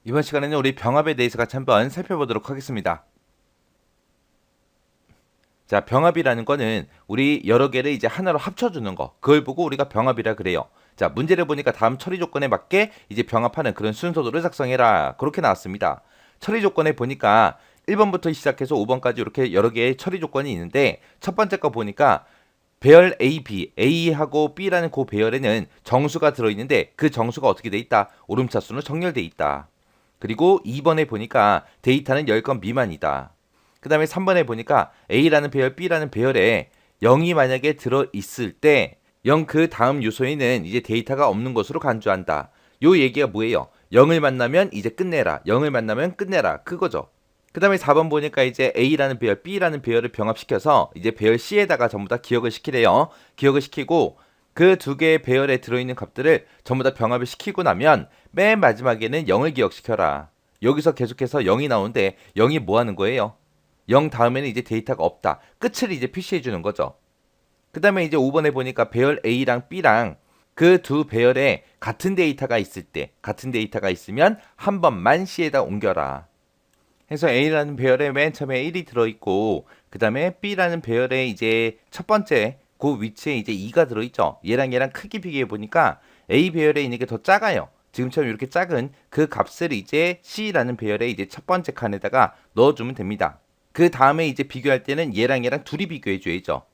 이번 시간에는 우리 병합에 대해서 같이 한번 살펴보도록 하겠습니다. 자, 병합이라는 거는 우리 여러 개를 이제 하나로 합쳐주는 거. 그걸 보고 우리가 병합이라 그래요. 자, 문제를 보니까 다음 처리 조건에 맞게 이제 병합하는 그런 순서도를 작성해라. 그렇게 나왔습니다. 처리 조건에 보니까 1번부터 시작해서 5번까지 이렇게 여러 개의 처리 조건이 있는데 첫 번째 거 보니까 배열 A, B, A하고 B라는 그 배열에는 정수가 들어있는데 그 정수가 어떻게 돼 있다? 오름차수는 정렬돼 있다. 그리고 2번에 보니까 데이터는 10건 미만이다. 그 다음에 3번에 보니까 A라는 배열, B라는 배열에 0이 만약에 들어있을 때 0 그 다음 요소에는 이제 데이터가 없는 것으로 간주한다. 요 얘기가 뭐예요? 0을 만나면 이제 끝내라. 0을 만나면 끝내라. 그거죠. 그 다음에 4번 보니까 이제 A라는 배열, B라는 배열을 병합시켜서 이제 배열 C에다가 전부 다 기억을 시키래요. 기억을 시키고 그 두 개의 배열에 들어있는 값들을 전부 다 병합을 시키고 나면 맨 마지막에는 0을 기억시켜라. 여기서 계속해서 0이 나오는데 0이 뭐 하는 거예요? 0 다음에는 이제 데이터가 없다. 끝을 이제 표시해 주는 거죠. 그 다음에 이제 5번에 보니까 배열 A랑 B랑 그 두 배열에 같은 데이터가 있을 때, 같은 데이터가 있으면 한 번만 C에다 옮겨라. 해서 A라는 배열에 맨 처음에 1이 들어있고, 그 다음에 B라는 배열에 이제 첫 번째 그 위치에 이제 2가 들어있죠. 얘랑 크기 비교해 보니까 A 배열에 있는 게 더 작아요. 지금처럼 이렇게 작은 그 값을 이제 C라는 배열에 이제 첫 번째 칸에다가 넣어주면 됩니다. 그 다음에 이제 비교할 때는 얘랑 둘이 비교해 줘야죠.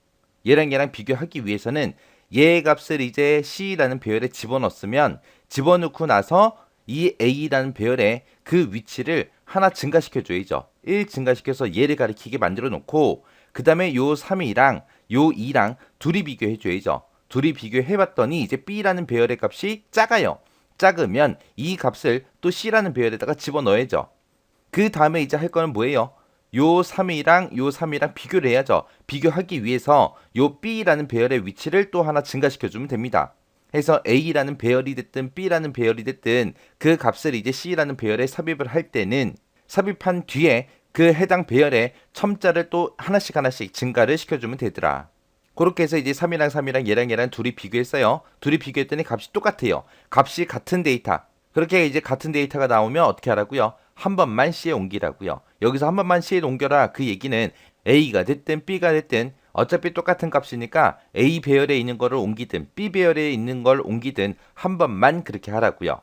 얘랑 비교하기 위해서는 얘 값을 이제 C라는 배열에 집어넣었으면 집어넣고 나서 이 A라는 배열에 그 위치를 하나 증가시켜 줘야죠. 1 증가시켜서 얘를 가리키게 만들어 놓고 그 다음에 요 3이랑 요 2랑 둘이 비교해 줘야죠. 둘이 비교해 봤더니 이제 B라는 배열의 값이 작아요. 작으면 이 값을 또 C라는 배열에다가 집어넣어야죠. 그 다음에 이제 할 거는 뭐예요? 요 3이랑 요 3이랑 비교를 해야죠. 비교하기 위해서 요 B라는 배열의 위치를 또 하나 증가시켜 주면 됩니다. 해서 A라는 배열이 됐든 B라는 배열이 됐든 그 값을 이제 C라는 배열에 삽입을 할 때는 삽입한 뒤에 그 해당 배열에 첨자를 또 하나씩 증가를 시켜주면 되더라. 그렇게 해서 이제 3이랑 얘랑 둘이 비교했어요. 둘이 비교했더니 값이 똑같아요. 값이 같은 데이터. 그렇게 이제 같은 데이터가 나오면 어떻게 하라고요? 한 번만 C에 옮기라고요. 여기서 한 번만 C에 옮겨라. 그 얘기는 A가 됐든 B가 됐든 어차피 똑같은 값이니까 A 배열에 있는 거를 옮기든 B 배열에 있는 걸 옮기든 한 번만 그렇게 하라고요.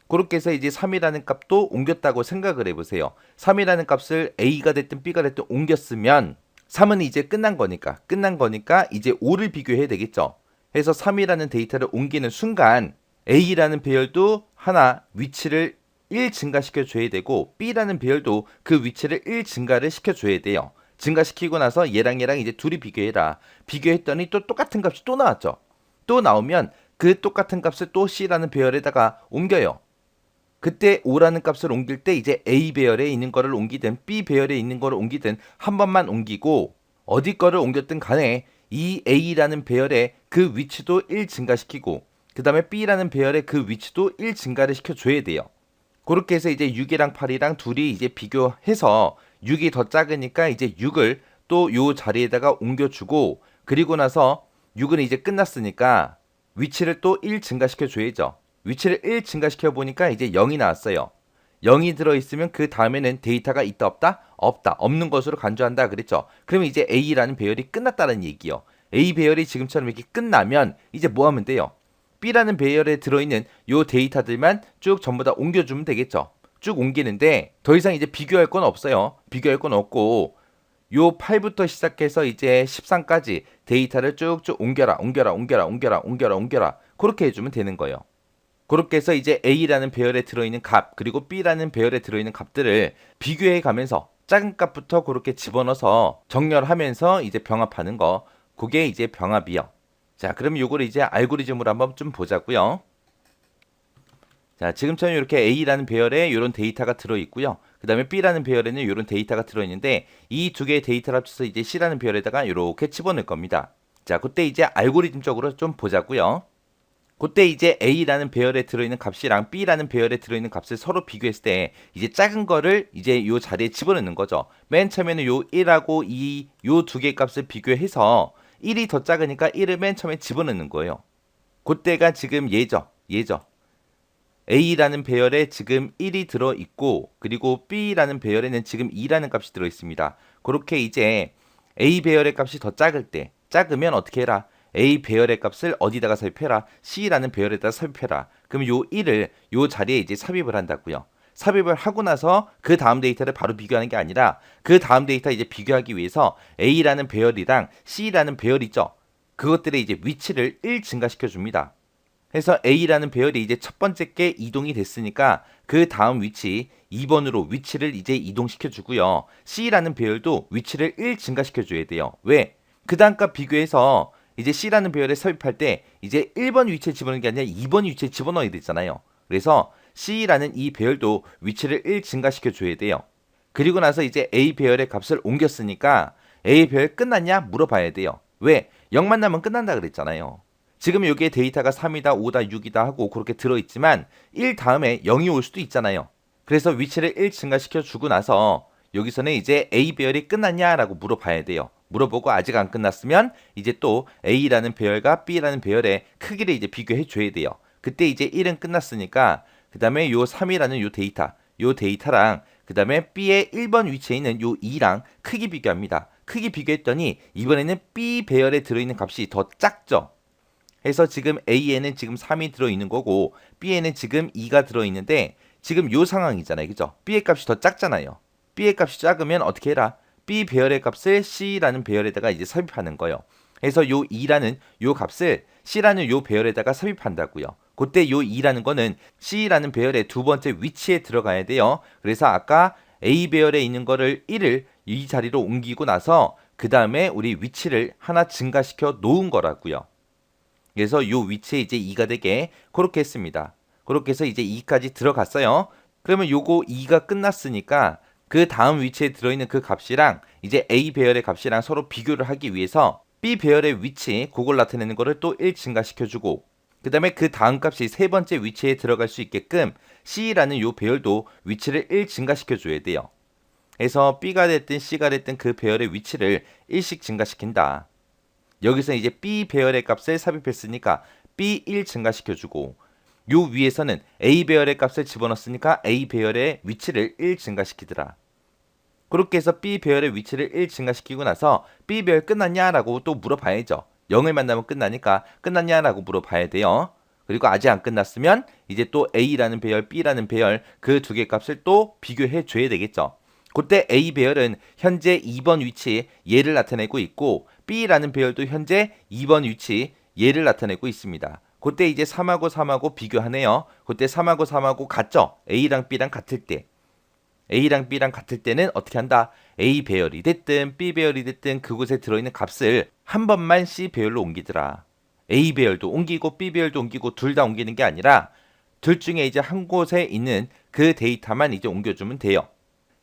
그렇게 해서 이제 3이라는 값도 옮겼다고 생각을 해보세요. 3이라는 값을 A가 됐든 B가 됐든 옮겼으면 3은 이제 끝난 거니까 이제 5를 비교해야 되겠죠. 해서 3이라는 데이터를 옮기는 순간 A라는 배열도 하나 위치를 1 증가시켜 줘야 되고 B라는 배열도 그 위치를 1 증가를 시켜 줘야 돼요. 증가시키고 나서 얘랑 이제 둘이 비교해라. 비교했더니 또 똑같은 값이 또 나왔죠. 또 나오면 그 똑같은 값을 또 C라는 배열에다가 옮겨요. 그때 5라는 값을 옮길 때 이제 A 배열에 있는 거를 옮기든 B 배열에 있는 거를 옮기든 한 번만 옮기고 어디 거를 옮겼든 간에 이 A라는 배열의 그 위치도 1 증가시키고 그 다음에 B라는 배열의 그 위치도 1 증가를 시켜줘야 돼요. 그렇게 해서 이제 6이랑 8이랑 둘이 이제 비교해서 6이 더 작으니까 이제 6을 또 요 자리에다가 옮겨주고 그리고 나서 6은 이제 끝났으니까 위치를 또 1 증가시켜 줘야죠. 위치를 1 증가시켜 보니까 이제 0이 나왔어요. 0이 들어있으면 그 다음에는 데이터가 있다 없다? 없다. 없는 것으로 간주한다 그랬죠. 그러면 이제 A라는 배열이 끝났다는 얘기요. A 배열이 지금처럼 이렇게 끝나면 이제 뭐 하면 돼요? B라는 배열에 들어있는 요 데이터들만 쭉 전부 다 옮겨주면 되겠죠. 쭉 옮기는데 더 이상 이제 비교할 건 없어요. 비교할 건 없고 요 8부터 시작해서 이제 13까지 데이터를 쭉쭉 옮겨라. 그렇게 해주면 되는 거예요. 그렇게 해서 이제 A라는 배열에 들어있는 값 그리고 B라는 배열에 들어있는 값들을 비교해 가면서 작은 값부터 그렇게 집어넣어서 정렬하면서 이제 병합하는 거 그게 이제 병합이요. 자, 그럼 요거를 이제 알고리즘으로 한번 좀 보자고요. 자, 지금처럼 이렇게 A라는 배열에 이런 데이터가 들어있고요. 그 다음에 B라는 배열에는 이런 데이터가 들어있는데 이 두 개의 데이터를 합쳐서 이제 C라는 배열에다가 이렇게 집어넣을 겁니다. 자, 그때 이제 알고리즘적으로 좀 보자고요. 그때 이제 A라는 배열에 들어있는 값이랑 B라는 배열에 들어있는 값을 서로 비교했을 때 이제 작은 거를 이제 요 자리에 집어넣는 거죠. 맨 처음에는 요 1하고 2, 요 두 개의 값을 비교해서 1이 더 작으니까 1을 맨 처음에 집어넣는 거예요. 그때가 지금 얘죠. A라는 배열에 지금 1이 들어있고 그리고 B라는 배열에는 지금 2라는 값이 들어있습니다. 그렇게 이제 A 배열의 값이 더 작으면 어떻게 해라? A 배열의 값을 어디다가 삽입해라? C라는 배열에다 삽입해라. 그럼 요 1을 요 자리에 이제 삽입을 한다고요. 삽입을 하고 나서 그 다음 데이터를 바로 비교하는 게 아니라 그 다음 데이터 이제 비교하기 위해서 A라는 배열이랑 C라는 배열이죠. 그것들의 이제 위치를 1 증가시켜 줍니다. 그래서 A라는 배열이 이제 첫 번째 게 이동이 됐으니까 그 다음 위치 2번으로 위치를 이제 이동시켜 주고요. C라는 배열도 위치를 1 증가시켜 줘야 돼요. 왜? 그 다음 값 비교해서 이제 C라는 배열에 삽입할 때 이제 1번 위치에 집어넣는 게 아니라 2번 위치에 집어넣어야 되잖아요. 그래서 C라는 이 배열도 위치를 1 증가시켜 줘야 돼요. 그리고 나서 이제 A 배열의 값을 옮겼으니까 A 배열 끝났냐 물어봐야 돼요. 왜? 0만 나면 끝난다 그랬잖아요. 지금 여기에 데이터가 3이다, 5다, 6이다 하고 그렇게 들어있지만 1 다음에 0이 올 수도 있잖아요. 그래서 위치를 1 증가시켜 주고 나서 여기서는 이제 A 배열이 끝났냐라고 물어봐야 돼요. 물어보고 아직 안 끝났으면 이제 또 A라는 배열과 B라는 배열의 크기를 이제 비교해 줘야 돼요. 그때 이제 1은 끝났으니까 그 다음에 요 3이라는 요 데이터랑 그 다음에 B의 1번 위치에 있는 요 2랑 크기 비교합니다. 크기 비교했더니 이번에는 B 배열에 들어있는 값이 더 작죠. 해서 지금 A에는 지금 3이 들어있는 거고 B에는 지금 2가 들어있는데 지금 요 상황이잖아요. 그죠? B의 값이 더 작잖아요. B의 값이 작으면 어떻게 해라? B 배열의 값을 C라는 배열에다가 이제 삽입하는 거예요. 그래서 요 2라는 요 값을 C라는 요 배열에다가 삽입한다고요. 그때 요 2라는 거는 C라는 배열의 두 번째 위치에 들어가야 돼요. 그래서 아까 A 배열에 있는 거를 1을 이 자리로 옮기고 나서 그 다음에 우리 위치를 하나 증가시켜 놓은 거라고요. 그래서 요 위치에 이제 2가 되게 그렇게 했습니다. 그렇게 해서 이제 2까지 들어갔어요. 그러면 요거 2가 끝났으니까 그 다음 위치에 들어있는 그 값이랑 이제 A 배열의 값이랑 서로 비교를 하기 위해서 B 배열의 위치 그걸 나타내는 거를 또 1 증가시켜주고 그 다음에 그 다음 값이 세 번째 위치에 들어갈 수 있게끔 C라는 요 배열도 위치를 1 증가시켜줘야 돼요. 그래서 B가 됐든 C가 됐든 그 배열의 위치를 1씩 증가시킨다. 여기서 이제 B 배열의 값을 삽입했으니까 B1 증가시켜주고 요 위에서는 A 배열의 값을 집어넣었으니까 A 배열의 위치를 1 증가시키더라. 그렇게 해서 B 배열의 위치를 1 증가시키고 나서 B 배열 끝났냐라고 또 물어봐야죠. 0을 만나면 끝나니까 끝났냐라고 물어봐야 돼요. 그리고 아직 안 끝났으면 이제 또 A라는 배열, B라는 배열 그 두 개 값을 또 비교해 줘야 되겠죠. 그때 A 배열은 현재 2번 위치 얘를 나타내고 있고 B라는 배열도 현재 2번 위치 얘를 나타내고 있습니다. 그때 이제 3하고 3하고 비교하네요. 그때 3하고 3하고 같죠? A랑 B랑 같을 때. A랑 B랑 같을 때는 어떻게 한다? A 배열이 됐든 B 배열이 됐든 그곳에 들어있는 값을 한 번만 C 배열로 옮기더라. A 배열도 옮기고 B 배열도 옮기고 둘 다 옮기는 게 아니라 둘 중에 이제 한 곳에 있는 그 데이터만 이제 옮겨주면 돼요.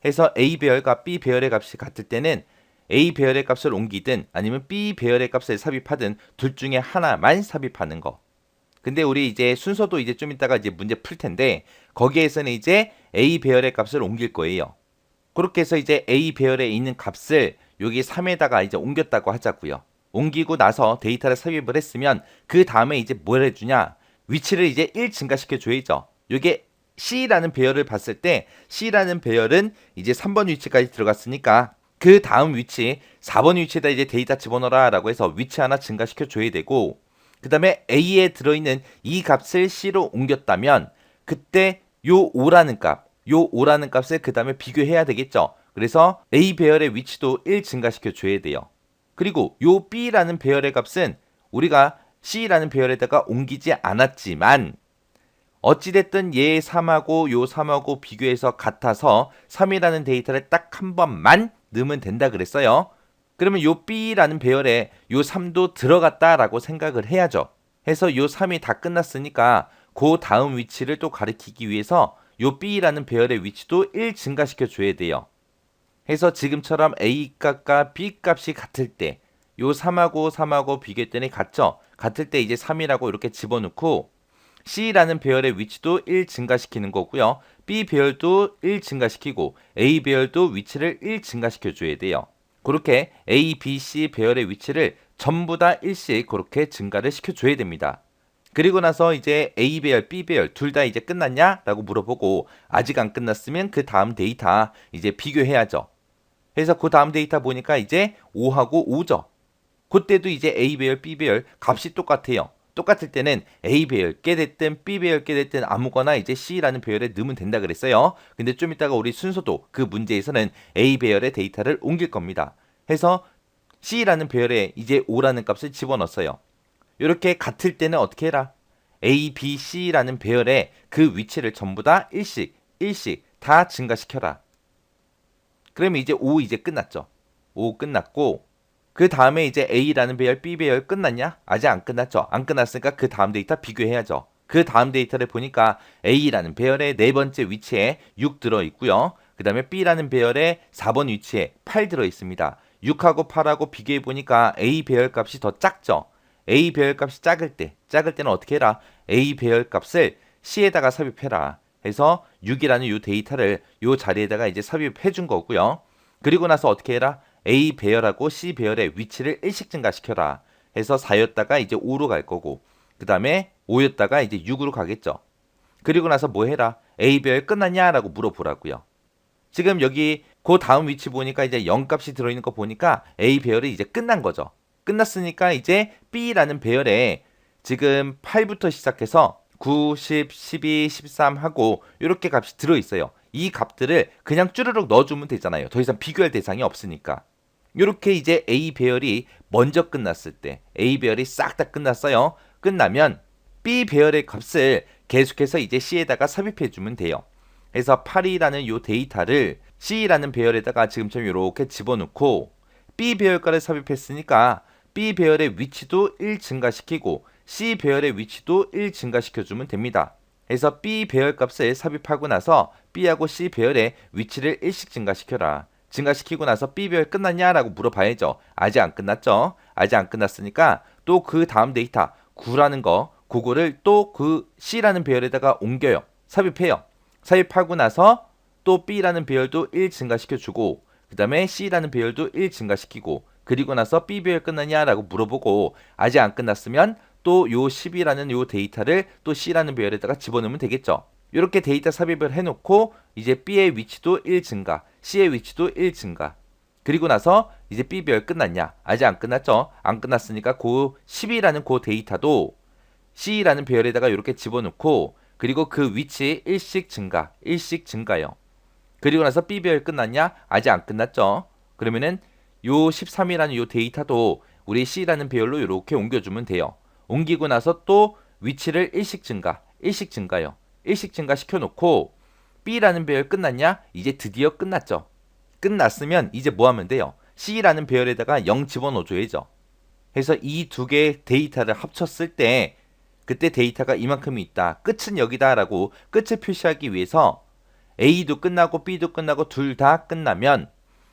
해서 A 배열과 B 배열의 값이 같을 때는 A 배열의 값을 옮기든 아니면 B 배열의 값을 삽입하든 둘 중에 하나만 삽입하는 거. 근데 우리 이제 순서도 이제 좀 이따가 이제 문제 풀 텐데 거기에서는 이제 A 배열의 값을 옮길 거예요. 그렇게 해서 이제 A 배열에 있는 값을 여기 3에다가 이제 옮겼다고 하자고요. 옮기고 나서 데이터를 삽입을 했으면 그 다음에 이제 뭘 해주냐? 위치를 이제 1 증가시켜 줘야죠. 이게 C라는 배열을 봤을 때 C라는 배열은 이제 3번 위치까지 들어갔으니까 그 다음 위치 4번 위치에다 이제 데이터 집어넣어라 라고 해서 위치 하나 증가시켜 줘야 되고 그 다음에 A에 들어있는 이 값을 C로 옮겼다면 그때 요 5라는 값을 그 다음에 비교해야 되겠죠. 그래서 A 배열의 위치도 1 증가시켜 줘야 돼요. 그리고 요 B라는 배열의 값은 우리가 C라는 배열에다가 옮기지 않았지만 어찌됐든 얘 3하고 요 3하고 비교해서 같아서 3이라는 데이터를 딱 한 번만 넣으면 된다 그랬어요. 그러면 요 B라는 배열에 요 3도 들어갔다라고 생각을 해야죠. 해서 요 3이 다 끝났으니까 그 다음 위치를 또 가리키기 위해서 요 B라는 배열의 위치도 1 증가시켜 줘야 돼요. 해서 지금처럼 A 값과 B 값이 같을 때 요 3하고 비교했더니 같죠? 같을 때 이제 3이라고 이렇게 집어넣고 C라는 배열의 위치도 1 증가시키는 거고요. B 배열도 1 증가시키고 A 배열도 위치를 1 증가시켜 줘야 돼요. 그렇게 A, B, C 배열의 위치를 전부 다 1씩 그렇게 증가를 시켜줘야 됩니다. 그리고 나서 이제 A 배열, B 배열 둘 다 이제 끝났냐라고 물어보고 아직 안 끝났으면 그 다음 데이터 이제 비교해야죠. 그래서 그 다음 데이터 보니까 이제 5하고 5죠. 그때도 이제 A 배열, B 배열 값이 똑같아요. 똑같을 때는 A 배열 게 됐든 B 배열 게 됐든 아무거나 이제 C라는 배열에 넣으면 된다 그랬어요. 근데 좀 이따가 우리 순서도 그 문제에서는 A 배열의 데이터를 옮길 겁니다. 해서 C라는 배열에 이제 5라는 값을 집어넣었어요. 이렇게 같을 때는 어떻게 해라? A, B, C라는 배열에 그 위치를 전부 다 1씩 다 증가시켜라. 그러면 이제 5 이제 끝났죠. 5 끝났고 그 다음에 이제 A라는 배열, B 배열 끝났냐? 아직 안 끝났죠. 안 끝났으니까 그 다음 데이터 비교해야죠. 그 다음 데이터를 보니까 A라는 배열의 네 번째 위치에 6 들어있고요. 그 다음에 B라는 배열의 4번 위치에 8 들어있습니다. 6하고 8하고 비교해 보니까 A 배열 값이 더 작죠. A 배열 값이 작을 때는 어떻게 해라? A 배열 값을 C에다가 삽입해라. 해서 6이라는 이 데이터를 이 자리에다가 이제 삽입해 준 거고요. 그리고 나서 어떻게 해라? A 배열하고 C 배열의 위치를 1씩 증가시켜라. 해서 4였다가 이제 5로 갈 거고 그 다음에 5였다가 이제 6으로 가겠죠. 그리고 나서 뭐 해라? A 배열 끝났냐라고 물어보라고요. 지금 여기 그 다음 위치 보니까 이제 0 값이 들어있는 거 보니까 A 배열이 이제 끝난 거죠. 끝났으니까 이제 B라는 배열에 지금 8부터 시작해서 9, 10, 12, 13 하고 이렇게 값이 들어있어요. 이 값들을 그냥 쭈르륵 넣어주면 되잖아요. 더 이상 비교할 대상이 없으니까. 이렇게 이제 A 배열이 먼저 끝났을 때 A 배열이 싹 다 끝났어요. 끝나면 B 배열의 값을 계속해서 이제 C에다가 삽입해 주면 돼요. 그래서 8이라는 요 데이터를 C라는 배열에다가 지금처럼 이렇게 집어넣고 B 배열가를 삽입했으니까 B 배열의 위치도 1 증가시키고 C 배열의 위치도 1 증가시켜주면 됩니다. 그래서 B 배열 값을 삽입하고 나서 B하고 C 배열의 위치를 1씩 증가시켜라. 증가시키고 나서 B 배열 끝났냐라고 물어봐야죠. 아직 안 끝났죠. 아직 안 끝났으니까 또 그 다음 데이터 9라는 거 그거를 또 그 C라는 배열에다가 옮겨요. 삽입해요. 삽입하고 나서 또 B라는 배열도 1 증가시켜주고 그 다음에 C라는 배열도 1 증가시키고 그리고 나서 B 배열 끝났냐라고 물어보고 아직 안 끝났으면 또 요 10이라는 요 데이터를 또 C라는 배열에다가 집어넣으면 되겠죠. 이렇게 데이터 삽입을 해놓고 이제 B의 위치도 1 증가, C의 위치도 1 증가. 그리고 나서 이제 B 배열 끝났냐? 아직 안 끝났죠? 안 끝났으니까 그 10이라는 그 데이터도 C라는 배열에다가 이렇게 집어넣고 그리고 그 위치 1씩 증가, 1씩 증가요. 그리고 나서 B 배열 끝났냐? 아직 안 끝났죠? 그러면은 요 13이라는 요 데이터도 우리 C라는 배열로 이렇게 옮겨주면 돼요. 옮기고 나서 또 위치를 1씩 증가, 1씩 증가요. 1씩 증가 시켜놓고 B라는 배열 끝났냐? 이제 드디어 끝났죠. 끝났으면 이제 뭐 하면 돼요? C라는 배열에다가 0 집어넣어줘야죠. 그래서 이 두 개의 데이터를 합쳤을 때 그때 데이터가 이만큼이 있다. 끝은 여기다 라고 끝을 표시하기 위해서 A도 끝나고 B도 끝나고 둘 다 끝나면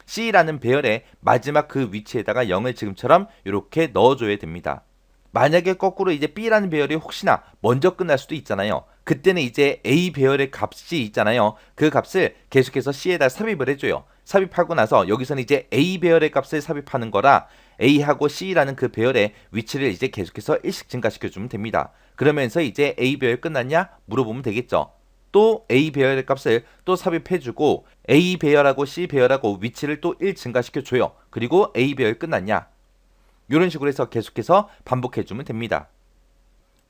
C라는 배열의 마지막 그 위치에다가 0을 지금처럼 이렇게 넣어줘야 됩니다. 만약에 거꾸로 이제 B라는 배열이 혹시나 먼저 끝날 수도 있잖아요. 그때는 이제 A 배열의 값이 있잖아요. 그 값을 계속해서 C에다 삽입을 해줘요. 삽입하고 나서 여기서는 이제 A 배열의 값을 삽입하는 거라 A하고 C라는 그 배열의 위치를 이제 계속해서 1씩 증가시켜주면 됩니다. 그러면서 이제 A 배열 끝났냐? 물어보면 되겠죠. 또 A 배열의 값을 또 삽입해주고 A 배열하고 C 배열하고 위치를 또 1 증가시켜줘요. 그리고 A 배열 끝났냐? 이런 식으로 해서 계속해서 반복해주면 됩니다.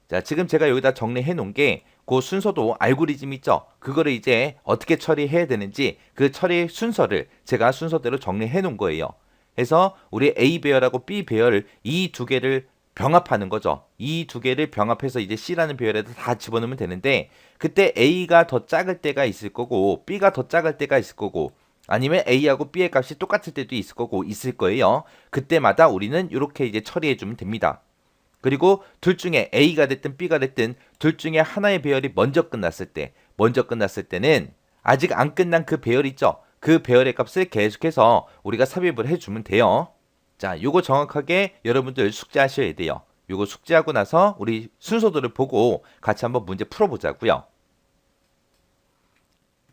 자, 지금 제가 여기다 정리해 놓은 게 그 순서도 알고리즘 있죠? 그거를 이제 어떻게 처리해야 되는지 그 처리 순서를 제가 순서대로 정리해 놓은 거예요. 그래서 우리 A 배열하고 B 배열 이 두 개를 병합하는 거죠. 이 두 개를 병합해서 이제 C라는 배열에다 다 집어넣으면 되는데 그때 A가 더 작을 때가 있을 거고 B가 더 작을 때가 있을 거고 아니면 A하고 B의 값이 똑같을 때도 있을 거고 있을 거예요. 그때마다 우리는 이렇게 이제 처리해 주면 됩니다. 그리고 둘 중에 A가 됐든 B가 됐든 둘 중에 하나의 배열이 먼저 끝났을 때는 아직 안 끝난 그 배열 있죠. 그 배열의 값을 계속해서 우리가 삽입을 해주면 돼요. 자, 요거 정확하게 여러분들 숙제하셔야 돼요. 요거 숙제하고 나서 우리 순서들을 보고 같이 한번 문제 풀어보자고요.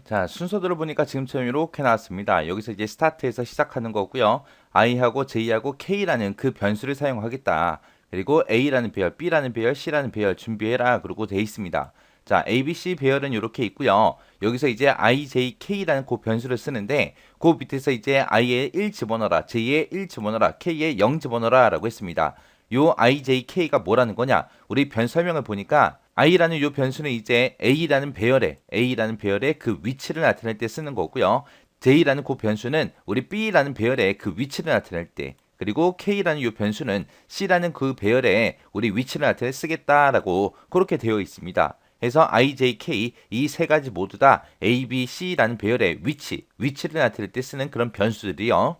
자, 순서대로 보니까 지금처럼 이렇게 나왔습니다. 여기서 이제 스타트에서 시작하는 거고요. I하고 J하고 K라는 그 변수를 사용하겠다. 그리고 A라는 배열, B라는 배열, C라는 배열 준비해라. 그러고 돼 있습니다. 자, A, B, C 배열은 이렇게 있고요. 여기서 이제 I, J, K라는 그 변수를 쓰는데 그 밑에서 이제 I에 1 집어넣어라, J에 1 집어넣어라, K에 0 집어넣어라 라고 했습니다. 요 I, J, K가 뭐라는 거냐? 우리 변 설명을 보니까 I라는 요 변수는 이제 A라는 배열의 그 위치를 나타낼 때 쓰는 거고요. J라는 그 변수는 우리 B라는 배열의 그 위치를 나타낼 때, 그리고 K라는 이 변수는 C라는 그 배열의 우리 위치를 나타내 쓰겠다라고 그렇게 되어 있습니다. 그래서 I, J, K 이 세 가지 모두 다 A, B, C라는 배열의 위치를 나타낼 때 쓰는 그런 변수들이요.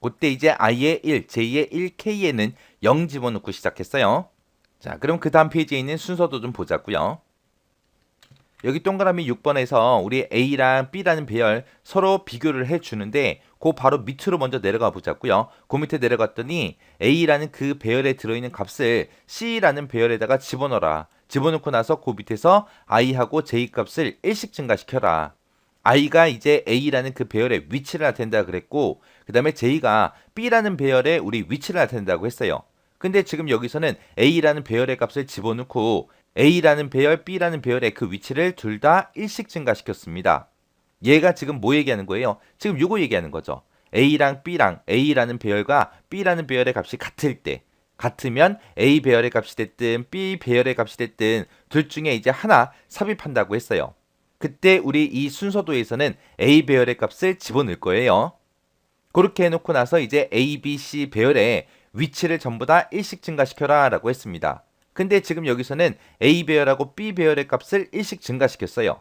그때 이제 I에 1, J에 1, K에는 0 집어넣고 시작했어요. 자, 그럼 그 다음 페이지에 있는 순서도 좀 보자고요. 여기 동그라미 6번에서 우리 A랑 B라는 배열 서로 비교를 해주는데 그 바로 밑으로 먼저 내려가 보자고요. 그 밑에 내려갔더니 A라는 그 배열에 들어있는 값을 C라는 배열에다가 집어넣어라. 집어넣고 나서 그 밑에서 I하고 J 값을 1씩 증가시켜라. I가 이제 A라는 그 배열의 위치를 나타낸다 그랬고, 그 다음에 J가 B라는 배열의 우리 위치를 나타낸다고 했어요. 근데 지금 여기서는 A라는 배열의 값을 집어넣고 A라는 배열, B라는 배열의 그 위치를 둘 다 1씩 증가시켰습니다. 얘가 지금 뭐 얘기하는 거예요? 지금 요거 얘기하는 거죠. A랑 B랑 A라는 배열과 B라는 배열의 값이 같을 때, 같으면 A 배열의 값이 됐든 B 배열의 값이 됐든 둘 중에 이제 하나 삽입한다고 했어요. 그때 우리 이 순서도에서는 A 배열의 값을 집어넣을 거예요. 그렇게 해놓고 나서 이제 A, B, C 배열의 위치를 전부 다 1씩 증가시켜라 라고 했습니다. 근데 지금 여기서는 A 배열하고 B 배열의 값을 1씩 증가시켰어요.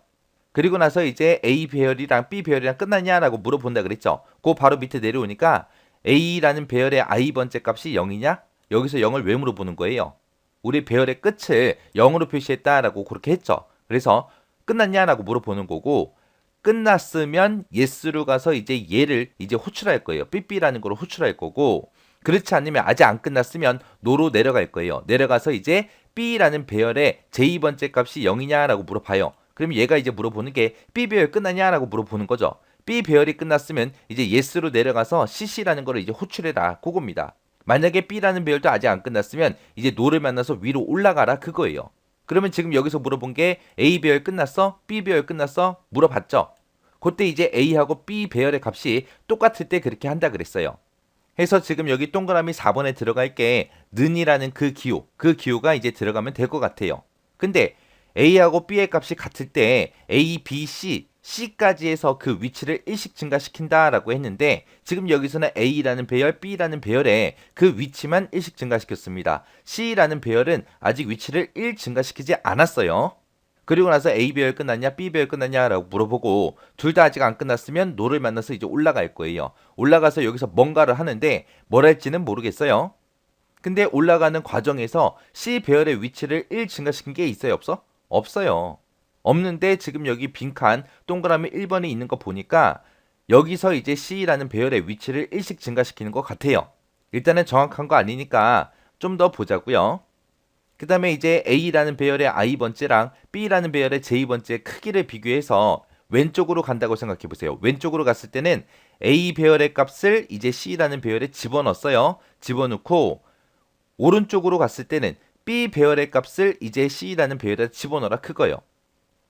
그리고 나서 이제 A 배열이랑 B 배열이랑 끝났냐라고 물어본다 그랬죠. 그 바로 밑에 내려오니까 A라는 배열의 I 번째 값이 0이냐? 여기서 0을 왜 물어보는 거예요? 우리 배열의 끝을 0으로 표시했다라고 그렇게 했죠. 그래서 끝났냐라고 물어보는 거고, 끝났으면 yes로 가서 이제 얘를 이제 호출할 거예요. 삐삐라는 걸 호출할 거고, 그렇지 않으면 아직 안 끝났으면 no로 내려갈 거예요. 내려가서 이제 b라는 배열의 j 번째 값이 0이냐라고 물어봐요. 그럼 얘가 이제 물어보는 게 b 배열 끝났냐라고 물어보는 거죠. b 배열이 끝났으면 이제 yes로 내려가서 cc라는 거를 이제 호출해라. 그겁니다. 만약에 b라는 배열도 아직 안 끝났으면 이제 no를 만나서 위로 올라가라 그거예요. 그러면 지금 여기서 물어본 게 A 배열 끝났어? B 배열 끝났어? 물어봤죠? 그때 이제 A하고 B 배열의 값이 똑같을 때 그렇게 한다 그랬어요. 해서 지금 여기 동그라미 4번에 들어갈 게 는이라는 그 기호가 이제 들어가면 될 것 같아요. 근데 A하고 B의 값이 같을 때 A, B, C까지 해서 그 위치를 1씩 증가시킨다라고 했는데 지금 여기서는 A라는 배열, B라는 배열에 그 위치만 1씩 증가시켰습니다. C라는 배열은 아직 위치를 1 증가시키지 않았어요. 그리고 나서 A 배열 끝났냐, B 배열 끝났냐라고 물어보고 둘 다 아직 안 끝났으면 no를 만나서 이제 올라갈 거예요. 올라가서 여기서 뭔가를 하는데 뭘 할지는 모르겠어요. 근데 올라가는 과정에서 C 배열의 위치를 1 증가시킨 게 있어요, 없어? 없어요. 없는데 지금 여기 빈칸 동그라미 1번에 있는 거 보니까 여기서 이제 C라는 배열의 위치를 1씩 증가시키는 것 같아요. 일단은 정확한 거 아니니까 좀 더 보자고요. 그 다음에 이제 A라는 배열의 I번째랑 B라는 배열의 J번째 크기를 비교해서 왼쪽으로 간다고 생각해 보세요. 왼쪽으로 갔을 때는 A 배열의 값을 이제 C라는 배열에 집어넣었어요. 집어넣고 오른쪽으로 갔을 때는 B 배열의 값을 이제 C라는 배열에 집어넣어라 그거예요.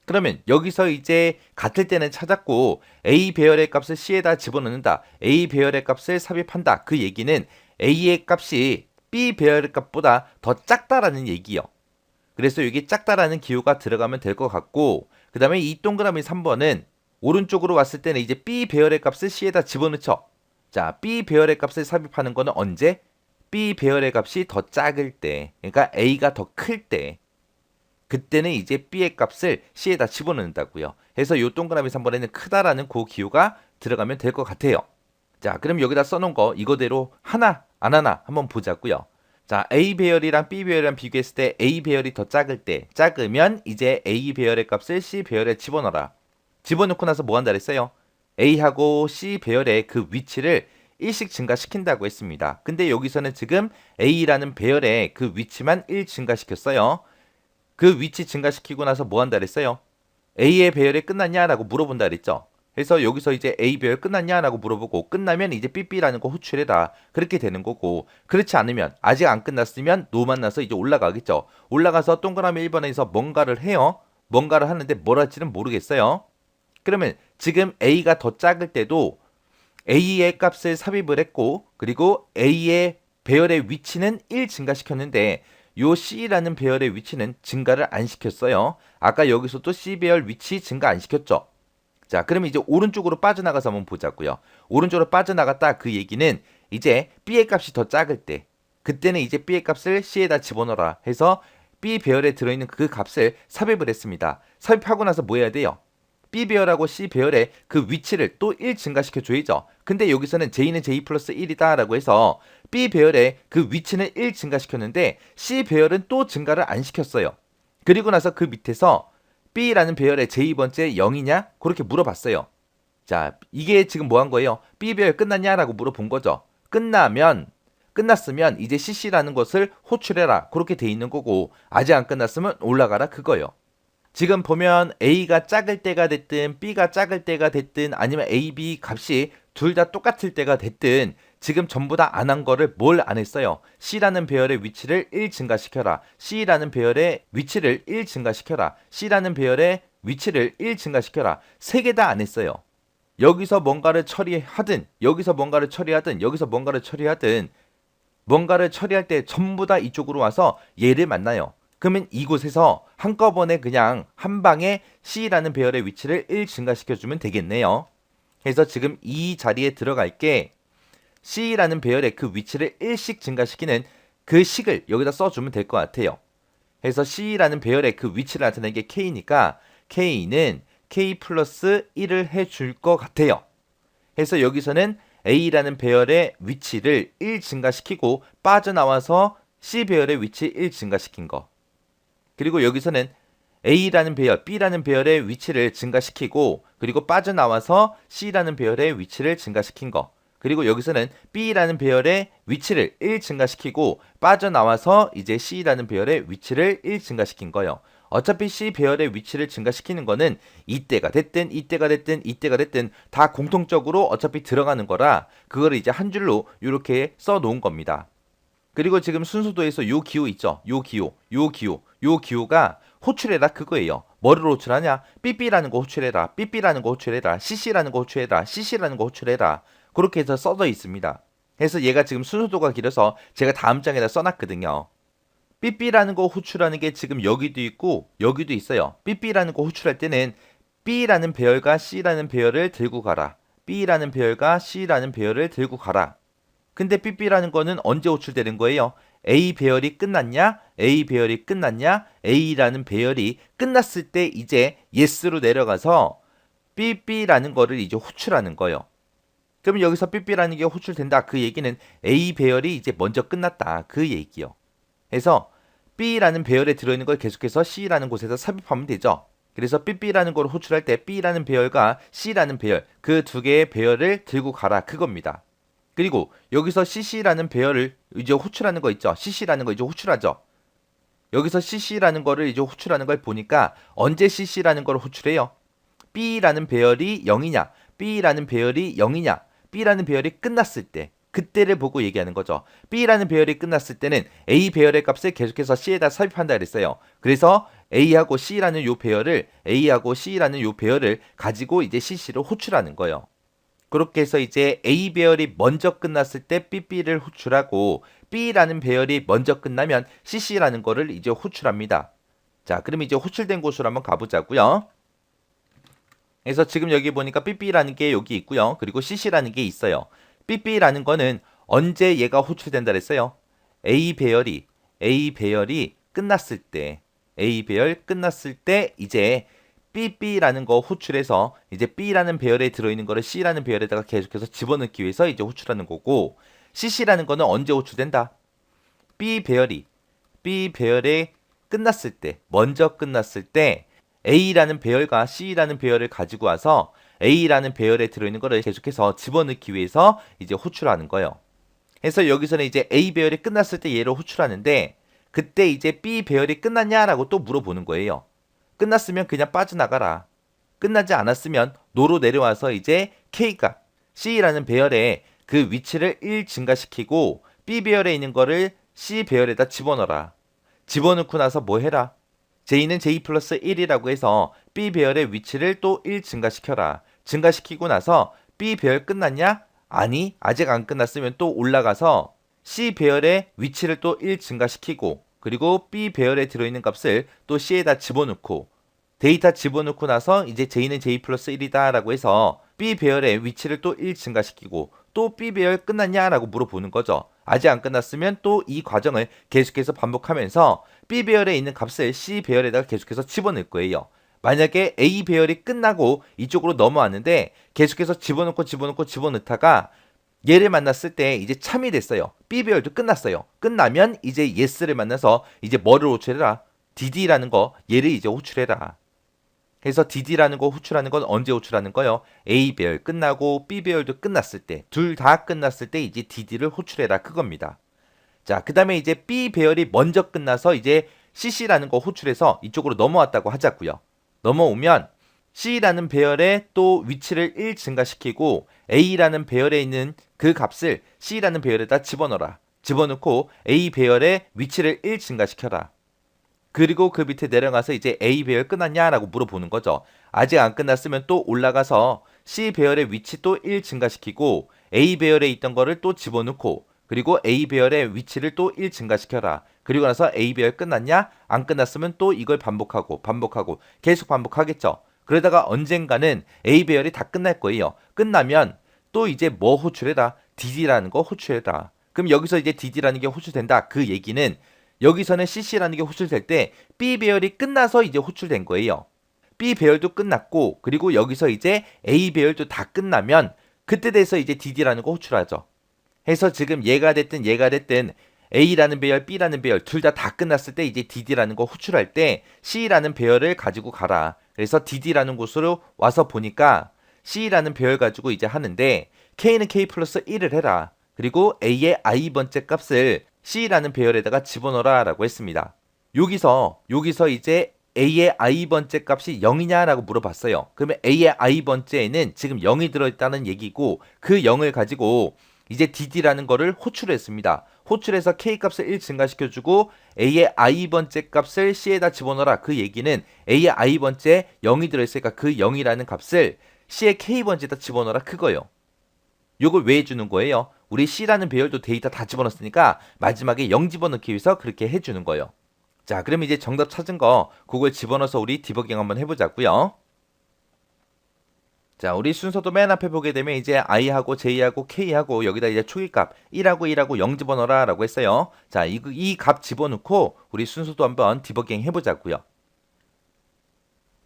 그러면 여기서 이제 같을 때는 찾았고 A 배열의 값을 C에다 집어넣는다. A 배열의 값을 삽입한다. 그 얘기는 A의 값이 B 배열의 값보다 더 작다라는 얘기요. 그래서 여기 작다라는 기호가 들어가면 될 것 같고 그 다음에 이 동그라미 3번은 오른쪽으로 왔을 때는 이제 B 배열의 값을 C에다 집어넣죠. 자, B 배열의 값을 삽입하는 거는 언제? B 배열의 값이 더 작을 때, 그러니까 A가 더 클 때, 그때는 이제 B의 값을 C에다 집어넣는다고요. 그래서 이 동그라미 3번에는 크다라는 그 기호가 들어가면 될 것 같아요. 자, 그럼 여기다 써놓은 거 이거대로 하나 안 하나 한번 보자고요. 자, A 배열이랑 B 배열이랑 비교했을 때 A 배열이 더 작을 때, 작으면 이제 A 배열의 값을 C 배열에 집어넣어라. 집어넣고 나서 뭐 한다 그랬어요? A하고 C 배열의 그 위치를 1씩 증가시킨다고 했습니다. 근데 여기서는 지금 A라는 배열의 그 위치만 1 증가시켰어요. 그 위치 증가시키고 나서 뭐 한다 그랬어요? A의 배열이 끝났냐라고 물어본다 그랬죠. 그래서 여기서 이제 A 배열 끝났냐라고 물어보고 끝나면 이제 삐삐라는 거 호출해라. 그렇게 되는 거고 그렇지 않으면 아직 안 끝났으면 노 만나서 이제 올라가겠죠. 올라가서 동그라미 1번에서 뭔가를 해요. 뭔가를 하는데 뭘 할지는 모르겠어요. 그러면 지금 A가 더 작을 때도 A의 값을 삽입을 했고 그리고 A의 배열의 위치는 1 증가시켰는데 요 C라는 배열의 위치는 증가를 안 시켰어요. 아까 여기서도 C 배열 위치 증가 안 시켰죠. 자, 그러면 이제 오른쪽으로 빠져나가서 한번 보자고요. 오른쪽으로 빠져나갔다 그 얘기는 이제 B의 값이 더 작을 때 그때는 이제 B의 값을 C에다 집어넣어라 해서 B 배열에 들어있는 그 값을 삽입을 했습니다. 삽입하고 나서 뭐 해야 돼요? B 배열하고 C 배열의 그 위치를 또 1 증가시켜 줘야죠. 근데 여기서는 J는 J 플러스 1이다 라고 해서 B 배열의 그 위치는 1 증가시켰는데 C 배열은 또 증가를 안 시켰어요. 그리고 나서 그 밑에서 B라는 배열의 J번째 0이냐? 그렇게 물어봤어요. 자, 이게 지금 뭐 한 거예요? B 배열 끝났냐라고 물어본 거죠. 끝났으면 이제 CC라는 것을 호출해라. 그렇게 돼 있는 거고 아직 안 끝났으면 올라가라 그거예요. 지금 보면 A가 작을 때가 됐든 B가 작을 때가 됐든 아니면 A, B 값이 둘 다 똑같을 때가 됐든 지금 전부 다 안 한 거를 뭘 안 했어요? C라는 배열의 위치를 1 증가시켜라. C라는 배열의 위치를 1 증가시켜라. C라는 배열의 위치를 1 증가시켜라. 세 개 다 안 했어요. 여기서 뭔가를 처리하든 여기서 뭔가를 처리하든 여기서 뭔가를 처리하든 뭔가를 처리할 때 전부 다 이쪽으로 와서 얘를 만나요. 그러면 이곳에서 한꺼번에 그냥 한 방에 C라는 배열의 위치를 1 증가시켜주면 되겠네요. 그래서 지금 이 자리에 들어갈게 C라는 배열의 그 위치를 1씩 증가시키는 그 식을 여기다 써주면 될 것 같아요. 그래서 C라는 배열의 그 위치를 나타내는 게 K니까 K는 K 플러스 1을 해줄 것 같아요. 그래서 여기서는 A라는 배열의 위치를 1 증가시키고 빠져나와서 C 배열의 위치 1 증가시킨 거. 그리고 여기서는 A라는 배열, B라는 배열의 위치를 증가시키고 그리고 빠져나와서 C라는 배열의 위치를 증가시킨 거. 그리고 여기서는 B라는 배열의 위치를 1 증가시키고 빠져나와서 이제 C라는 배열의 위치를 1 증가시킨 거예요. 어차피 C 배열의 위치를 증가시키는 거는 이때가 됐든 이때가 됐든 이때가 됐든 다 공통적으로 어차피 들어가는 거라 그거를 이제 한 줄로 이렇게 써 놓은 겁니다. 그리고 지금 순서도에서 요 기호 있죠? 요 기호가 호출해라 그거예요. 뭐를 호출하냐? 삐삐라는 거 호출해라. 삐삐라는 거 호출해라. CC라는 거 호출해라. CC라는 거 호출해라. 그렇게 해서 써져 있습니다. 그래서 얘가 지금 순서도가 길어서 제가 다음 장에다 써놨거든요. 삐삐라는 거 호출하는 게 지금 여기도 있고 여기도 있어요. 삐삐라는 거 호출할 때는 B라는 배열과 C라는 배열을 들고 가라. B라는 배열과 C라는 배열을 들고 가라. 근데 삐삐라는 거는 언제 호출되는 거예요? A 배열이 끝났냐? A 배열이 끝났냐? A라는 배열이 끝났을 때 이제 yes로 내려가서 삐삐라는 거를 이제 호출하는 거예요. 그럼 여기서 삐삐라는 게 호출된다. 그 얘기는 A 배열이 이제 먼저 끝났다. 그 얘기요. 그래서 B라는 배열에 들어있는 걸 계속해서 C라는 곳에서 삽입하면 되죠. 그래서 삐삐라는 걸 호출할 때 B라는 배열과 C라는 배열 그 두 개의 배열을 들고 가라 그겁니다. 그리고 여기서 CC라는 배열을 이제 호출하는 거 있죠. CC라는 거 이제 호출하죠. 여기서 CC라는 거를 이제 호출하는 걸 보니까 언제 CC라는 걸 호출해요? B라는 배열이 0이냐? B라는 배열이 0이냐? B라는 배열이 끝났을 때 그때를 보고 얘기하는 거죠. B라는 배열이 끝났을 때는 A 배열의 값을 계속해서 C에다 삽입한다 그랬어요. 그래서 A하고 C라는 요 배열을 A하고 C라는 요 배열을 가지고 이제 CC를 호출하는 거예요. 그렇게 해서 이제 A 배열이 먼저 끝났을 때 BB를 호출하고 B라는 배열이 먼저 끝나면 CC라는 거를 이제 호출합니다. 자, 그럼 이제 호출된 곳으로 한번 가보자고요. 그래서 지금 여기 보니까 BB라는 게 여기 있고요. 그리고 CC라는 게 있어요. BB라는 거는 언제 얘가 호출된다 그랬어요? A 배열이 끝났을 때 A 배열 끝났을 때 이제 BB라는 거 호출해서 이제 B라는 배열에 들어있는 거를 C라는 배열에다가 계속해서 집어넣기 위해서 이제 호출하는 거고 CC라는 거는 언제 호출된다? B 배열에 끝났을 때 먼저 끝났을 때 A라는 배열과 C라는 배열을 가지고 와서 A라는 배열에 들어있는 거를 계속해서 집어넣기 위해서 이제 호출하는 거예요. 그래서 여기서는 이제 A 배열이 끝났을 때 얘를 호출하는데 그때 이제 B 배열이 끝났냐라고 또 물어보는 거예요. 끝났으면 그냥 빠져나가라. 끝나지 않았으면 노로 내려와서 이제 K값 C라는 배열에 그 위치를 1 증가시키고 B 배열에 있는 거를 C 배열에다 집어넣어라. 집어넣고 나서 뭐 해라? J는 J 플러스 1이라고 해서 B 배열의 위치를 또 1 증가시켜라. 증가시키고 나서 B 배열 끝났냐? 아니, 아직 안 끝났으면 또 올라가서 C 배열의 위치를 또 1 증가시키고 그리고 B 배열에 들어있는 값을 또 C에다 집어넣고 데이터 집어넣고 나서 이제 J는 J 플러스 1이다 라고 해서 B 배열의 위치를 또 1 증가시키고 또 B 배열 끝났냐? 라고 물어보는 거죠. 아직 안 끝났으면 또 이 과정을 계속해서 반복하면서 B 배열에 있는 값을 C 배열에다가 계속해서 집어넣을 거예요. 만약에 A 배열이 끝나고 이쪽으로 넘어왔는데 계속해서 집어넣다가 얘를 만났을 때 이제 참이 됐어요. B 배열도 끝났어요. 끝나면 이제 yes를 만나서 이제 뭐를 호출해라? dd라는 거 얘를 이제 호출해라. 그래서 dd라는 거 호출하는 건 언제 호출하는 거요? A 배열 끝나고 B 배열도 끝났을 때 둘 다 끝났을 때 이제 dd를 호출해라 그겁니다. 자, 그 다음에 이제 B 배열이 먼저 끝나서 이제 cc라는 거 호출해서 이쪽으로 넘어왔다고 하자고요. 넘어오면 C라는 배열에 또 위치를 1 증가시키고 A라는 배열에 있는 그 값을 C라는 배열에다 집어넣어라. 집어넣고 A 배열의 위치를 1 증가시켜라. 그리고 그 밑에 내려가서 이제 A 배열 끝났냐라고 물어보는 거죠. 아직 안 끝났으면 또 올라가서 C 배열의 위치 또 1 증가시키고 A 배열에 있던 거를 또 집어넣고 그리고 A 배열의 위치를 또 1 증가시켜라. 그리고 나서 A 배열 끝났냐? 안 끝났으면 또 이걸 반복하고 계속 반복하겠죠. 그러다가 언젠가는 A 배열이 다 끝날 거예요. 끝나면 또 이제 뭐 호출해라? dd라는 거 호출해라. 그럼 여기서 이제 dd라는 게 호출된다. 그 얘기는 여기서는 cc라는 게 호출될 때 B 배열이 끝나서 이제 호출된 거예요. B 배열도 끝났고 그리고 여기서 이제 A 배열도 다 끝나면 그때 돼서 이제 dd라는 거 호출하죠. 해서 지금 얘가 됐든 A라는 배열, B라는 배열 둘 다 끝났을 때 이제 dd라는 거 호출할 때 C라는 배열을 가지고 가라. 그래서 dd라는 곳으로 와서 보니까 C라는 배열 가지고 이제 하는데 K는 K 플러스 1을 해라. 그리고 A의 i번째 값을 C라는 배열에다가 집어넣어라 라고 했습니다. 여기서 이제 A의 i번째 값이 0이냐라고 물어봤어요. 그러면 A의 i번째에는 지금 0이 들어있다는 얘기고 그 0을 가지고 이제 dd라는 거를 호출했습니다. 호출해서 K값을 1 증가시켜주고 A의 i번째 값을 C에다 집어넣어라. 그 얘기는 A의 i번째 0이 들어있으니까 그 0이라는 값을 C의 K번째에다 집어넣어라. 그거요. 요걸 왜 해주는 거예요? 우리 C라는 배열도 데이터 다 집어넣었으니까 마지막에 0 집어넣기 위해서 그렇게 해주는 거예요. 자, 그럼 이제 정답 찾은 거 그걸 집어넣어서 우리 디버깅 한번 해보자고요. 자, 우리 순서도 맨 앞에 보게 되면 이제 i하고 j하고 k하고 여기다 이제 초기값 1하고 0 집어넣어라 라고 했어요. 자, 이 값 집어넣고 우리 순서도 한번 디버깅 해보자고요.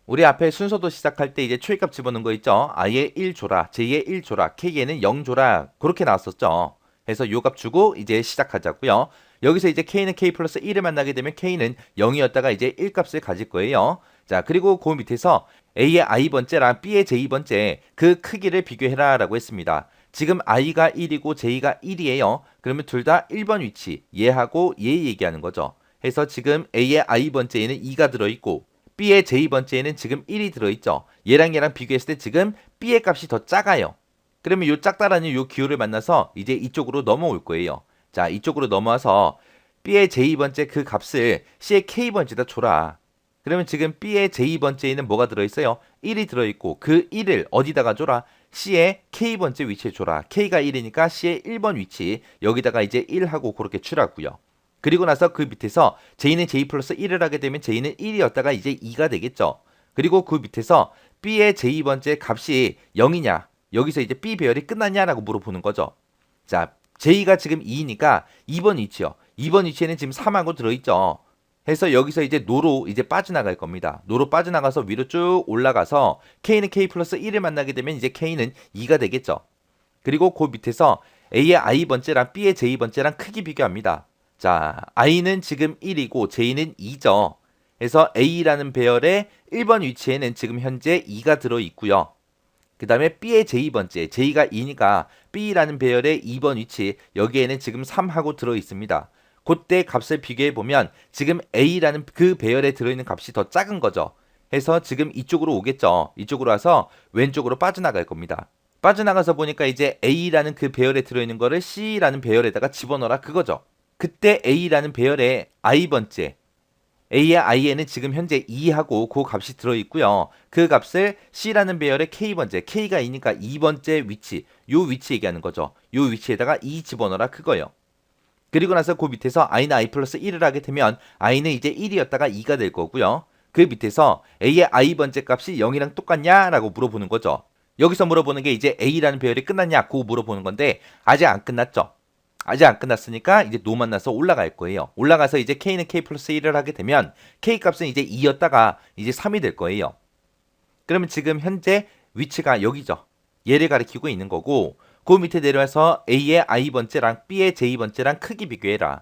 우리 앞에 순서도 시작할 때 이제 초기값 집어넣은 거 있죠. i에 1 줘라, j에 1 줘라, k에는 0 줘라 그렇게 나왔었죠. 그래서 요 값 주고 이제 시작하자고요. 여기서 이제 k는 k 플러스 1을 만나게 되면 k는 0이었다가 이제 1 값을 가질 거예요. 자, 그리고 그 밑에서 A의 i번째랑 B의 j번째 그 크기를 비교해라 라고 했습니다. 지금 i가 1이고 j가 1이에요. 그러면 둘 다 1번 위치 얘하고 얘 얘기하는 거죠. 해서 지금 A의 i번째에는 2가 들어있고 B의 j번째에는 지금 1이 들어있죠. 얘랑 비교했을 때 지금 B의 값이 더 작아요. 그러면 요 작다라는 요 기호를 만나서 이제 이쪽으로 넘어올 거예요. 자, 이쪽으로 넘어와서 B의 j번째 그 값을 C의 k번째에다 줘라. 그러면 지금 B의 j번째에는 뭐가 들어있어요? 1이 들어있고 그 1을 어디다가 줘라? C의 k번째 위치에 줘라. K가 1이니까 C의 1번 위치 여기다가 이제 1하고 그렇게 추라고요. 그리고 나서 그 밑에서 J는 J 플러스 1을 하게 되면 J는 1이었다가 이제 2가 되겠죠. 그리고 그 밑에서 B의 j번째 값이 0이냐? 여기서 이제 B 배열이 끝났냐라고 물어보는 거죠. 자, J가 지금 2니까 2번 위치요. 2번 위치에는 지금 3하고 들어있죠. 해서 여기서 이제 노로 이제 빠져나갈 겁니다. 노로 빠져나가서 위로 쭉 올라가서 K는 K 플러스 1을 만나게 되면 이제 K는 2가 되겠죠. 그리고 그 밑에서 A의 i번째랑 B의 j번째랑 크기 비교합니다. 자, i는 지금 1이고 j는 2죠. 그래서 A라는 배열의 1번 위치에는 지금 현재 2가 들어있고요. 그 다음에 B의 j번째, j가 2니까 B라는 배열의 2번 위치 여기에는 지금 3하고 들어있습니다. 그때 값을 비교해보면 지금 A라는 그 배열에 들어있는 값이 더 작은 거죠. 해서 지금 이쪽으로 오겠죠. 이쪽으로 와서 왼쪽으로 빠져나갈 겁니다. 빠져나가서 보니까 이제 A라는 그 배열에 들어있는 거를 C라는 배열에다가 집어넣어라 그거죠. 그때 A라는 배열에 i번째 A의 i에는 지금 현재 2하고 그 값이 들어있고요. 그 값을 C라는 배열의 K번째, K가 2니까 2번째 위치, 요 위치 얘기하는 거죠. 요 위치에다가 2 집어넣어라 그거예요. 그리고 나서 그 밑에서 i는 i 플러스 1을 하게 되면 i는 이제 1이었다가 2가 될 거고요. 그 밑에서 A의 i번째 값이 0이랑 똑같냐? 라고 물어보는 거죠. 여기서 물어보는 게 이제 A라는 배열이 끝났냐? 고 물어보는 건데 아직 안 끝났죠. 아직 안 끝났으니까 이제 노 만나서 올라갈 거예요. 올라가서 이제 K는 K 플러스 1을 하게 되면 K 값은 이제 2였다가 이제 3이 될 거예요. 그러면 지금 현재 위치가 여기죠. 얘를 가리키고 있는 거고 그 밑에 내려와서 A의 i번째랑 B의 j번째랑 크기 비교해라.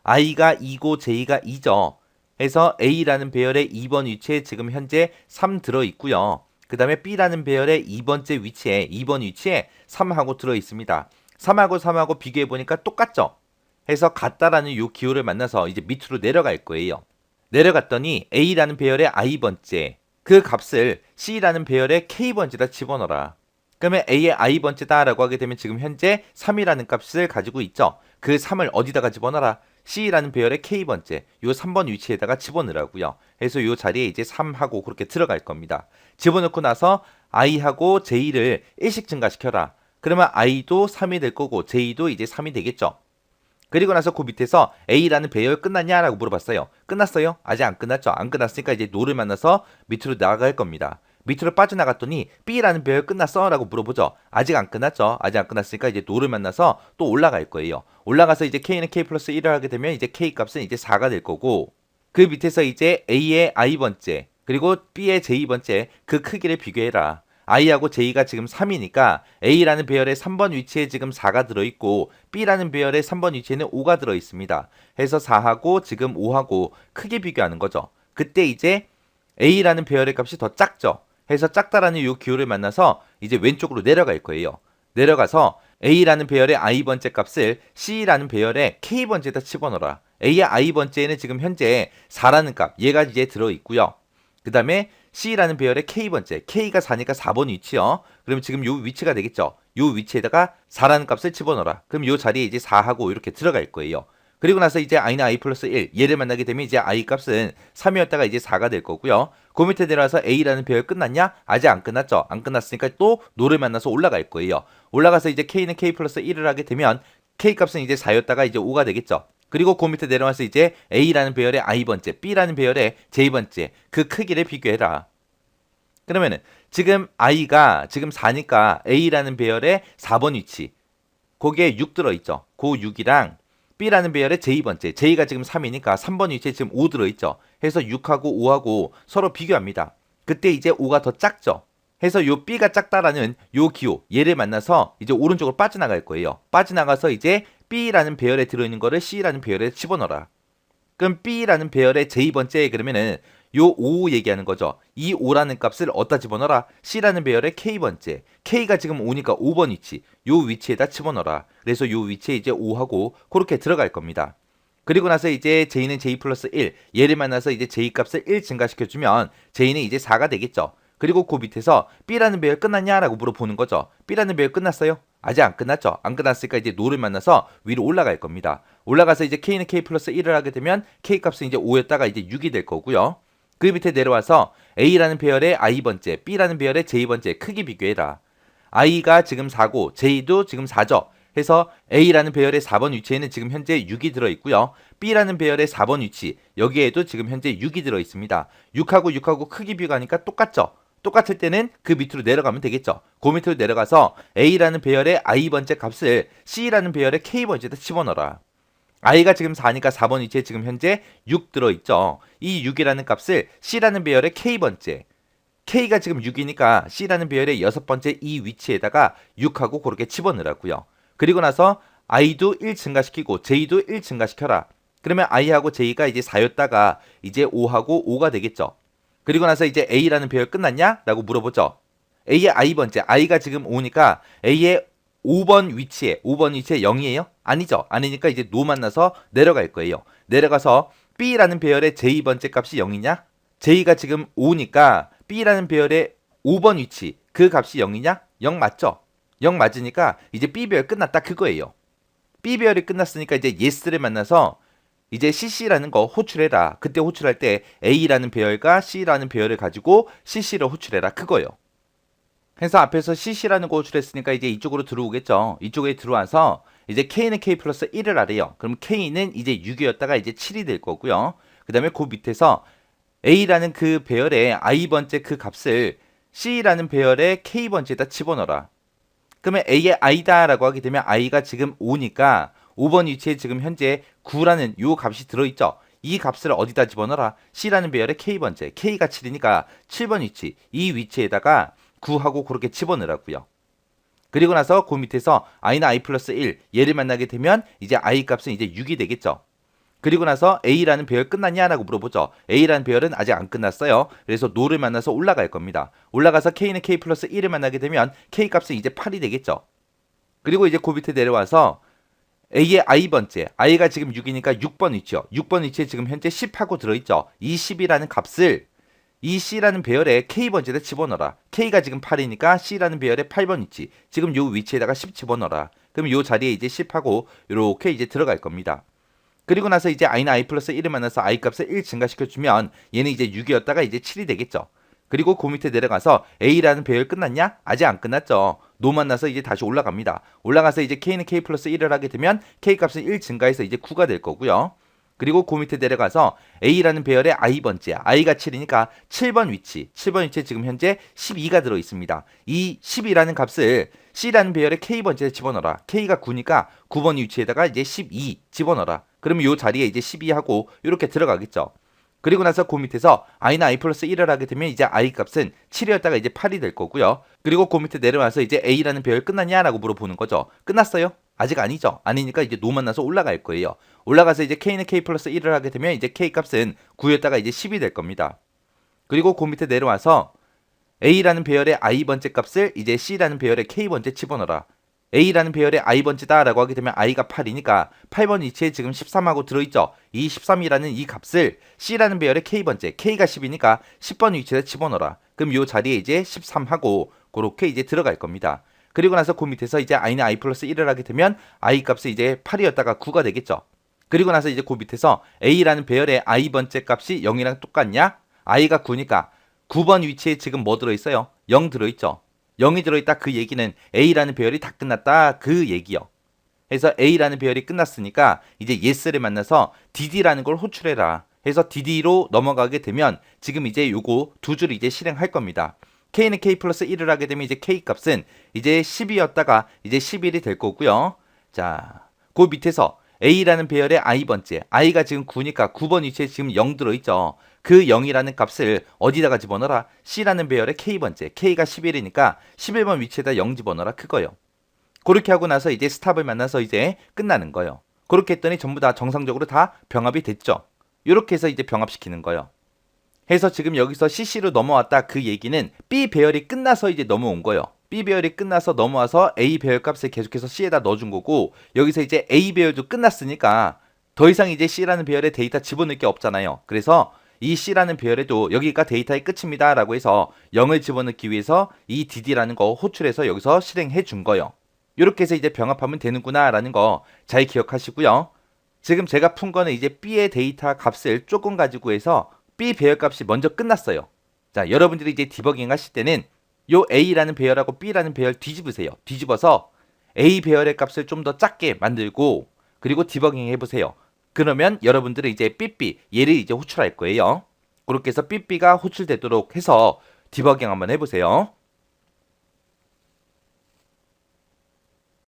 i가 2고 j가 2죠. 해서 A라는 배열의 2번 위치에 지금 현재 3 들어있고요. 그 다음에 B라는 배열의 2번째 위치에 2번 위치에 3하고 들어있습니다. 3하고 3하고 비교해보니까 똑같죠? 해서 같다라는 요 기호를 만나서 이제 밑으로 내려갈 거예요. 내려갔더니 A라는 배열의 i번째 그 값을 C라는 배열의 K번째다 집어넣어라. 그러면 A의 i번째다 라고 하게 되면 지금 현재 3이라는 값을 가지고 있죠. 그 3을 어디다가 집어넣어라? C라는 배열의 K번째 요 3번 위치에다가 집어넣으라고요. 그래서 요 자리에 이제 3하고 그렇게 들어갈 겁니다. 집어넣고 나서 i하고 j를 1씩 증가시켜라. 그러면 i도 3이 될 거고 j도 이제 3이 되겠죠. 그리고 나서 그 밑에서 A라는 배열 끝났냐? 라고 물어봤어요. 끝났어요? 아직 안 끝났죠. 안 끝났으니까 이제 노를 만나서 밑으로 나갈 겁니다. 밑으로 빠져나갔더니 B라는 배열 끝났어? 라고 물어보죠. 아직 안 끝났죠. 아직 안 끝났으니까 이제 노를 만나서 또 올라갈 거예요. 올라가서 이제 K는 K 플러스 1을 하게 되면 이제 K 값은 이제 4가 될 거고 그 밑에서 이제 A의 i번째 그리고 B의 j번째 그 크기를 비교해라. i하고 j가 지금 3이니까 A라는 배열의 3번 위치에 지금 4가 들어있고 B라는 배열의 3번 위치에는 5가 들어있습니다. 해서 4하고 지금 5하고 크게 비교하는 거죠. 그때 이제 A라는 배열의 값이 더 작죠. 해서 작다라는 이 기호를 만나서 이제 왼쪽으로 내려갈 거예요. 내려가서 A라는 배열의 i번째 값을 C라는 배열의 K번째에다 집어넣어라. A의 i번째에는 지금 현재 4라는 값 얘가 이제 들어있고요. 그 다음에 C라는 배열의 K번째, K가 4니까 4번 위치요. 그럼 지금 요 위치가 되겠죠. 요 위치에다가 4라는 값을 집어넣어라. 그럼 요 자리에 이제 4하고 이렇게 들어갈 거예요. 그리고 나서 이제 i는 i 플러스 1, 얘를 만나게 되면 이제 i 값은 3이었다가 이제 4가 될 거고요. 그 밑에 내려와서 A라는 배열 끝났냐? 아직 안 끝났죠. 안 끝났으니까 또 노를 만나서 올라갈 거예요. 올라가서 이제 K는 K 플러스 1을 하게 되면 K 값은 이제 4였다가 이제 5가 되겠죠. 그리고 그 밑에 내려와서 이제 A라는 배열의 i번째, B라는 배열의 j번째 그 크기를 비교해라. 그러면은 지금 i가 지금 4니까 A라는 배열의 4번 위치 거기에 6 들어있죠. 그 6이랑 B라는 배열의 j번째, j가 지금 3이니까 3번 위치에 지금 5 들어있죠. 해서 6하고 5하고 서로 비교합니다. 그때 이제 5가 더 작죠. 해서 요 B가 작다라는 요 기호 얘를 만나서 이제 오른쪽으로 빠져나갈 거예요. 빠져나가서 이제 B라는 배열에 들어있는 거를 C라는 배열에 집어넣어라. 그럼 B라는 배열의 j번째에 그러면은 요 5 얘기하는 거죠. 이 5라는 값을 어디다 집어넣어라? C라는 배열의 K번째. K가 지금 5니까 5번 위치. 요 위치에다 집어넣어라. 그래서 요 위치에 이제 5하고 그렇게 들어갈 겁니다. 그리고 나서 이제 J는 J 플러스 1. 얘를 만나서 이제 J 값을 1 증가시켜주면 J는 이제 4가 되겠죠. 그리고 그 밑에서 B라는 배열 끝났냐? 라고 물어보는 거죠. B라는 배열 끝났어요? 아직 안 끝났죠. 안 끝났으니까 이제 노를 만나서 위로 올라갈 겁니다. 올라가서 이제 K는 K 플러스 1을 하게 되면 K 값은 이제 5였다가 이제 6이 될 거고요. 그 밑에 내려와서 A라는 배열의 i번째, B라는 배열의 j번째 크기 비교해라. i가 지금 4고 j도 지금 4죠. 해서 A라는 배열의 4번 위치에는 지금 현재 6이 들어있고요. B라는 배열의 4번 위치 여기에도 지금 현재 6이 들어있습니다. 6하고 6하고 크기 비교하니까 똑같죠. 똑같을 때는 그 밑으로 내려가면 되겠죠. 그 밑으로 내려가서 A라는 배열의 i번째 값을 C라는 배열의 K번째에다 집어넣어라. i가 지금 4니까 4번 위치에 지금 현재 6 들어있죠. 이 6이라는 값을 C라는 배열의 K번째 K가 지금 6이니까 C라는 배열의 6번째 이 위치에다가 6하고 그렇게 집어넣으라고요. 그리고 나서 i도 1 증가시키고 j도 1 증가시켜라. 그러면 i하고 j가 이제 4였다가 이제 5하고 5가 되겠죠. 그리고 나서 이제 A라는 배열 끝났냐? 라고 물어보죠. A의 i번째, i가 지금 5니까 A의 5번 위치에 0이에요? 아니죠. 아니니까 이제 노 만나서 내려갈 거예요. 내려가서 B라는 배열의 j번째 값이 0이냐? J가 지금 5니까 B라는 배열의 5번 위치 그 값이 0이냐? 0 맞죠? 0 맞으니까 이제 B 배열 끝났다 그거예요. B 배열이 끝났으니까 이제 yes를 만나서 이제 CC라는 거 호출해라. 그때 호출할 때 A라는 배열과 C라는 배열을 가지고 CC를 호출해라 그거예요. 그래서 앞에서 CC라는 거 호출했으니까 이제 이쪽으로 들어오겠죠. 이쪽에 들어와서 이제 K는 K 플러스 1을 하래요. 그럼 K는 이제 6이었다가 이제 7이 될 거고요. 그 다음에 그 밑에서 A라는 그 배열의 i번째 그 값을 C라는 배열의 K번째에다 집어넣어라. 그러면 A의 i다라고 하게 되면 i가 지금 5니까 5번 위치에 지금 현재 9라는 요 값이 들어있죠. 이 값을 어디다 집어넣어라? C라는 배열의 K번째, K가 7이니까 7번 위치, 이 위치에다가 9하고 그렇게 집어넣으라고요. 그리고 나서 그 밑에서 i는 i 플러스 1, 얘를 만나게 되면 이제 i 값은 이제 6이 되겠죠. 그리고 나서 A라는 배열 끝났냐? 라고 물어보죠. A라는 배열은 아직 안 끝났어요. 그래서 no를 만나서 올라갈 겁니다. 올라가서 K는 K 플러스 1을 만나게 되면 K 값은 이제 8이 되겠죠. 그리고 이제 그 밑에 내려와서 A의 i번째, i가 지금 6이니까 6번 위치요. 6번 위치에 지금 현재 10하고 들어있죠. 이 10이라는 값을 이 C라는 배열에 K번째에다 집어넣어라. K가 지금 8이니까 C라는 배열의 8번 위치. 지금 요 위치에다가 10 집어넣어라. 그럼 요 자리에 이제 10하고 요렇게 이제 들어갈 겁니다. 그리고 나서 이제 i는 i 플러스 1을 만나서 i 값을 1 증가시켜주면 얘는 이제 6이었다가 이제 7이 되겠죠. 그리고 그 밑에 내려가서 A라는 배열 끝났냐? 아직 안 끝났죠. 노 만나서 이제 다시 올라갑니다. 올라가서 이제 K는 K 플러스 1을 하게 되면 K 값은 1 증가해서 이제 9가 될 거고요. 그리고 그 밑에 내려가서 A라는 배열의 i번째, i가 7이니까 7번 위치, 7번 위치에 지금 현재 12가 들어있습니다. 이 12라는 값을 C라는 배열의 K번째에 집어넣어라. K가 9니까 9번 위치에다가 이제 12 집어넣어라. 그러면 이 자리에 이제 12하고 이렇게 들어가겠죠. 그리고 나서 그 밑에서 i는 i 플러스 1을 하게 되면 이제 i 값은 7이었다가 이제 8이 될 거고요. 그리고 그 밑에 내려와서 이제 A라는 배열 끝났냐라고 물어보는 거죠. 끝났어요? 아직 아니죠. 아니니까 이제 노 만나서 올라갈 거예요. 올라가서 이제 K는 K 플러스 1을 하게 되면 이제 K 값은 9였다가 이제 10이 될 겁니다. 그리고 그 밑에 내려와서 A라는 배열의 i번째 값을 이제 C라는 배열의 K번째 집어넣어라. A라는 배열의 i번째다 라고 하게 되면 i가 8이니까 8번 위치에 지금 13하고 들어있죠. 이 13이라는 이 값을 C라는 배열의 K번째, K가 10이니까 10번 위치에 집어넣어라. 그럼 요 자리에 이제 13하고 그렇게 이제 들어갈 겁니다. 그리고 나서 그 밑에서 이제 i는 i 플러스 1을 하게 되면 i 값이 이제 8이었다가 9가 되겠죠. 그리고 나서 이제 그 밑에서 A라는 배열의 i번째 값이 0이랑 똑같냐? i가 9니까 9번 위치에 지금 뭐 들어있어요? 0 들어있죠. 0이 들어있다 그 얘기는 A라는 배열이 다 끝났다 그 얘기요. 그래서 A라는 배열이 끝났으니까 이제 yes를 만나서 dd라는 걸 호출해라. 해서 dd로 넘어가게 되면 지금 이제 요거 두 줄 이제 실행할 겁니다. K는 K 플러스 1을 하게 되면 이제 K 값은 이제 10이었다가 이제 11이 될 거고요. 자, 그 밑에서 A라는 배열의 i번째, i가 지금 9니까 9번 위치에 지금 0 들어있죠. 그 0이라는 값을 어디다가 집어넣어라? C라는 배열의 K번째, K가 11이니까 11번 위치에다 0 집어넣어라 그거요. 그렇게 하고 나서 이제 스탑을 만나서 이제 끝나는 거예요. 그렇게 했더니 전부 다 정상적으로 다 병합이 됐죠. 이렇게 해서 이제 병합시키는 거예요. 해서 지금 여기서 CC로 넘어왔다 그 얘기는 B 배열이 끝나서 이제 넘어온 거예요. B 배열이 끝나서 넘어와서 A 배열 값을 계속해서 C에다 넣어준 거고 여기서 이제 A 배열도 끝났으니까 더 이상 이제 C라는 배열의 데이터 집어넣을 게 없잖아요. 그래서 이 C라는 배열에도 여기가 데이터의 끝입니다 라고 해서 0을 집어넣기 위해서 이 dd라는 거 호출해서 여기서 실행해 준 거예요. 이렇게 해서 이제 병합하면 되는구나 라는 거 잘 기억하시고요. 지금 제가 푼 거는 이제 B의 데이터 값을 조금 가지고 해서 B 배열 값이 먼저 끝났어요. 자, 여러분들이 이제 디버깅 하실 때는 요 A라는 배열하고 B라는 배열 뒤집으세요. 뒤집어서 A 배열의 값을 좀 더 작게 만들고 그리고 디버깅 해보세요. 그러면 여러분들은 이제 삐삐 얘를 이제 호출할 거예요. 그렇게 해서 삐삐가 호출되도록 해서 디버깅 한번 해보세요.